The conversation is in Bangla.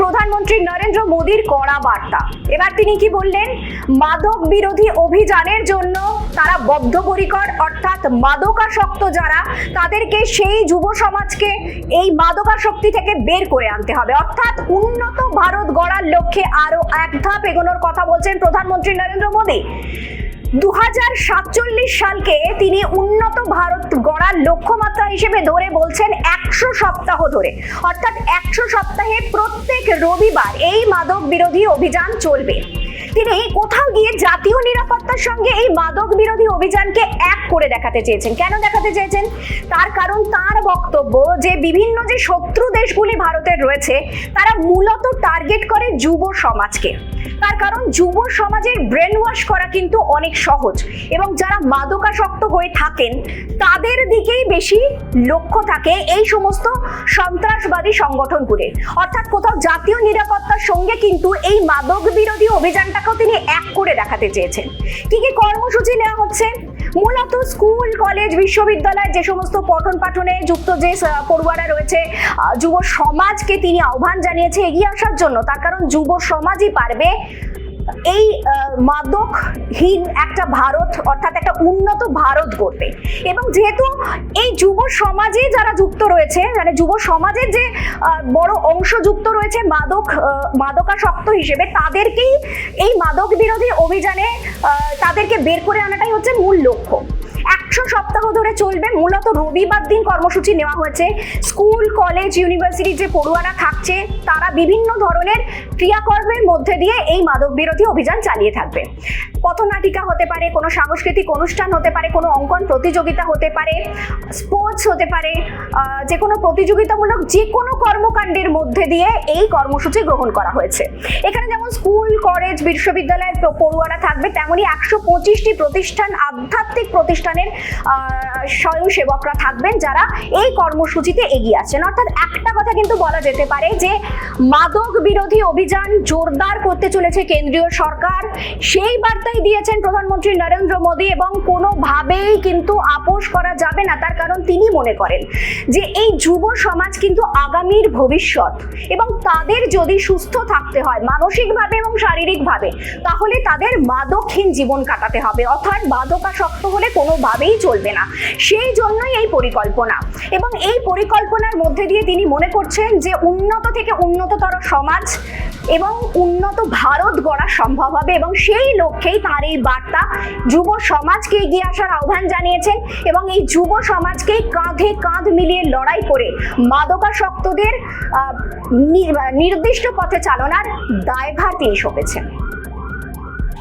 প্রধানমন্ত্রী নরেন্দ্র মোদীর কড়া বার্তা। এবার তিনি কি বললেন? মাদক বিরোধী অভিযানের জন্য তারা বদ্ধপরিকর, অর্থাৎ মাদকাসক্ত যারা তাদেরকে, সেই যুব সমাজকে এই মাদকাসক্তি থেকে বের করে আনতে হবে, অর্থাৎ উন্নত ভারত গড়ার লক্ষ্যে আরো এক ধাপ এগোনোর কথা বলছেন প্রধানমন্ত্রী নরেন্দ্র মোদী। 2047 সালকে তিনি উন্নত ভারত গড়ার লক্ষ্যমাত্রা হিসেবে ধরে বলছেন 100 সপ্তাহ ধরে, অর্থাৎ 100 সপ্তাহে প্রত্যেক রবিবার এই মাদক বিরোধী অভিযান চলবে। তিনি কোথাও গিয়ে জাতীয় নিরাপত্তার সঙ্গে এই মাদক বিরোধী অভিযানকে এক করে দেখাতে চেয়েছেন। কেন দেখাতে চেয়েছেন? তার কারণ তার বক্তব্য যে বিভিন্ন যে শত্রু দেশগুলি ভারতের রয়েছে তারা মূলত টার্গেট করে যুব সমাজকে। তার কারণ যুব সমাজের ব্রেন ওয়াশ করা কিন্তু অনেক সহজ, এবং যারা মাদকাসক্ত হয়ে থাকেন তাদের দিকেই বেশি লক্ষ্য থাকে এই সমস্ত সন্ত্রাসবাদী সংগঠনগুলি। অর্থাৎ কোথাও জাতীয় নিরাপত্তার সঙ্গে কিন্তু এই মাদক বিরোধী অভিযানটাকেও তিনি এক করে দেখাতে চেয়েছেন। কি কি কর্মসূচি নেওয়া হচ্ছে? মূলত স্কুল, কলেজ, বিশ্ববিদ্যালয় যে সমস্ত পঠন পাঠনে যুক্ত যে পড়ুয়ারা রয়েছে, যুব সমাজকে তিনি আহ্বান জানিয়েছে এগিয়ে আসার জন্য। তার কারণ যুব সমাজই পারবে এই মাদকহীন একটা ভারত, অর্থাৎ একটা উন্নত ভারত গড়তে। এবং যেহেতু এই যুব সমাজে যারা যুক্ত রয়েছে, মানে যুব সমাজের যে বড় অংশ যুক্ত রয়েছে মাদকাসক্ত হিসেবে, তাদেরকেই এই মাদক বিরোধী অভিযানে তাদেরকে বের করে আনাটাই হচ্ছে মূল লক্ষ্য। 100 সপ্তাহ ধরে চলবে। মূলত রবিবার দিন কর্মসূচি নেওয়া হয়েছে। স্কুল, কলেজ, ইউনিভার্সিটির যে পড়ুয়ারা থাকছে তারা বিভিন্ন ধরনের ক্রিয়াকর্মের মধ্যে দিয়ে এই মাদক বিরোধী অভিযান চালিয়ে থাকবে। পথনাটিকা হতে পারে, কোনো সাংস্কৃতিক অনুষ্ঠান হতে পারে, কোনো অঙ্কন প্রতিযোগিতা হতে পারে, স্পোর্টস হতে পারে, যে কোনো প্রতিযোগিতামূলক যে কোনো কর্মকাণ্ডের মধ্যে দিয়ে এই কর্মসূচি গ্রহণ করা হয়েছে। এখানে যেমন স্কুল, কলেজ, বিশ্ববিদ্যালয়ের পড়ুয়ারা থাকবে, তেমনই 125টি প্রতিষ্ঠান, আধ্যাত্মিক প্রতিষ্ঠানের স্বয়ংসেবকরা থাকবেন যারা এই কর্মসূচিতে এগিয়ে আসছেন। অর্থাৎ একটা কথা কিন্তু বলা যেতে পারে যে মাদক বিরোধী অভিযান জোরদার করতে চলেছে কেন্দ্রীয় সরকার। সেই বার্তাই দিয়েছেন প্রধানমন্ত্রী নরেন্দ্র মোদী, এবং কোনোভাবেই কিন্তু আপোষ করা যাবে না। তার কারণ তিনি মনে করেন যে এই যুব সমাজ কিন্তু আগামীর ভবিষ্যৎ, এবং তাদের যদি সুস্থ থাকতে হয় মানসিকভাবে এবং শারীরিকভাবে, তাহলে তাদের মাদকহীন জীবন কাটাতে হবে, অর্থাৎ মাদকাসক্ত হলে কোনোভাবেই চলবে না। সেই জন্যই এই পরিকল্পনা, এবং এই পরিকল্পনার মধ্যে দিয়ে তিনি মনে করছেন যে উন্নত থেকে উন্নততর সমাজ এবং উন্নত ভারত গড়া সম্ভব হবে, এবং সেই লক্ষ্যেই তার এই বার্তা। যুব সমাজকে এগিয়ে আসার আহ্বান জানিয়েছেন, এবং এই যুব সমাজকেই কাঁধে কাঁধ মিলিয়ে লড়াই করে মাদকাসক্তদের নির্দিষ্ট পথে চালনার দায়ভার তিনি সঁপেছেন।